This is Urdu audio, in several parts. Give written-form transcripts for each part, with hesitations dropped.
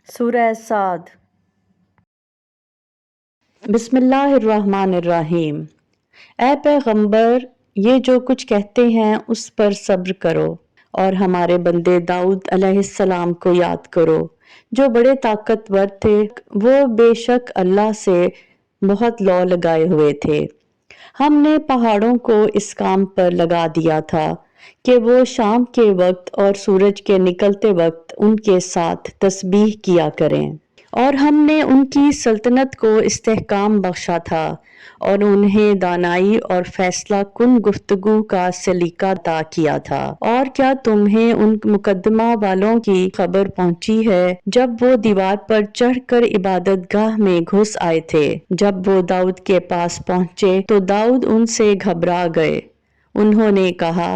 سورہ صاد۔ بسم اللہ الرحمن الرحیم۔ اے پیغمبر، یہ جو کچھ کہتے ہیں اس پر صبر کرو اور ہمارے بندے داؤد علیہ السلام کو یاد کرو جو بڑے طاقتور تھے۔ وہ بے شک اللہ سے بہت لو لگائے ہوئے تھے۔ ہم نے پہاڑوں کو اس کام پر لگا دیا تھا کہ وہ شام کے وقت اور سورج کے نکلتے وقت ان کے ساتھ تسبیح کیا کریں، اور ہم نے ان کی سلطنت کو استحکام بخشا تھا اور انہیں دانائی اور فیصلہ کن گفتگو کا سلیقہ عطا کیا تھا۔ اور کیا تمہیں ان مقدمہ والوں کی خبر پہنچی ہے جب وہ دیوار پر چڑھ کر عبادت گاہ میں گھس آئے تھے؟ جب وہ داؤد کے پاس پہنچے تو داؤد ان سے گھبرا گئے۔ انہوں نے کہا،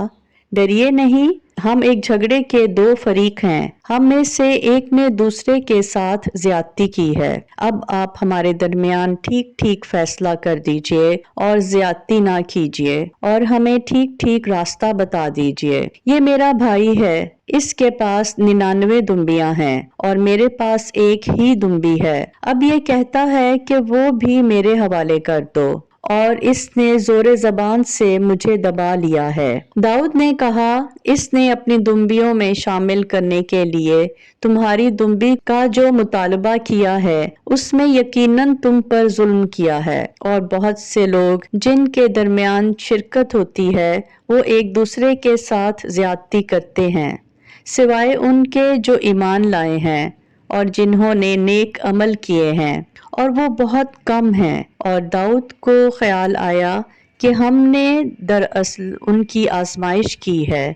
ڈریے نہیں، ہم ایک جھگڑے کے دو فریق ہیں، ہم میں سے ایک نے دوسرے کے ساتھ زیادتی کی ہے۔ اب آپ ہمارے درمیان ٹھیک ٹھیک فیصلہ کر دیجئے اور زیادتی نہ کیجئے اور ہمیں ٹھیک ٹھیک راستہ بتا دیجئے۔ یہ میرا بھائی ہے، اس کے پاس 99 دمبیاں ہیں اور میرے پاس ایک ہی دمبی ہے۔ اب یہ کہتا ہے کہ وہ بھی میرے حوالے کر دو، اور اس نے زور زبان سے مجھے دبا لیا ہے۔ داؤد نے کہا، اس نے اپنی دمبیوں میں شامل کرنے کے لیے تمہاری دمبی کا جو مطالبہ کیا ہے اس میں یقیناً تم پر ظلم کیا ہے، اور بہت سے لوگ جن کے درمیان شرکت ہوتی ہے وہ ایک دوسرے کے ساتھ زیادتی کرتے ہیں، سوائے ان کے جو ایمان لائے ہیں اور جنہوں نے نیک عمل کیے ہیں، اور وہ بہت کم ہیں۔ اور داؤد کو خیال آیا کہ ہم نے دراصل ان کی آزمائش کی ہے،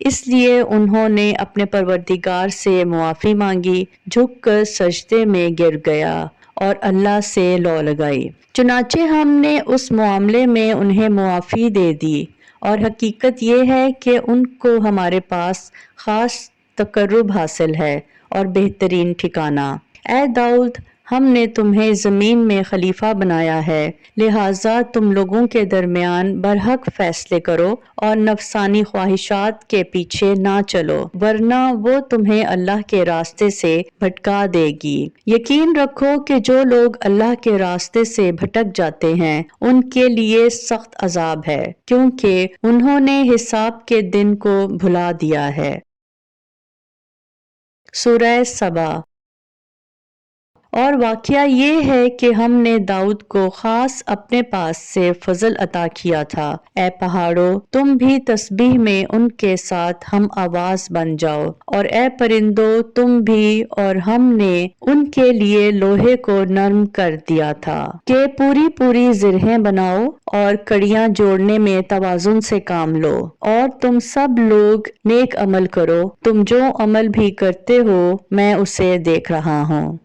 اس لیے انہوں نے اپنے پروردگار سے معافی مانگی، جھک کر سجدے میں گر گیا اور اللہ سے لو لگائی۔ چنانچہ ہم نے اس معاملے میں انہیں معافی دے دی، اور حقیقت یہ ہے کہ ان کو ہمارے پاس خاص تقرب حاصل ہے اور بہترین ٹھکانہ۔ اے داؤد، ہم نے تمہیں زمین میں خلیفہ بنایا ہے، لہٰذا تم لوگوں کے درمیان برحق فیصلے کرو اور نفسانی خواہشات کے پیچھے نہ چلو، ورنہ وہ تمہیں اللہ کے راستے سے بھٹکا دے گی۔ یقین رکھو کہ جو لوگ اللہ کے راستے سے بھٹک جاتے ہیں ان کے لیے سخت عذاب ہے، کیونکہ انہوں نے حساب کے دن کو بھلا دیا ہے۔ سورہ سبا۔ اور واقعہ یہ ہے کہ ہم نے داؤد کو خاص اپنے پاس سے فضل عطا کیا تھا۔ اے پہاڑوں، تم بھی تسبیح میں ان کے ساتھ ہم آواز بن جاؤ، اور اے پرندوں تم بھی، اور ہم نے ان کے لیے لوہے کو نرم کر دیا تھا کہ پوری پوری زرہیں بناؤ اور کڑیاں جوڑنے میں توازن سے کام لو۔ اور تم سب لوگ نیک عمل کرو، تم جو عمل بھی کرتے ہو میں اسے دیکھ رہا ہوں۔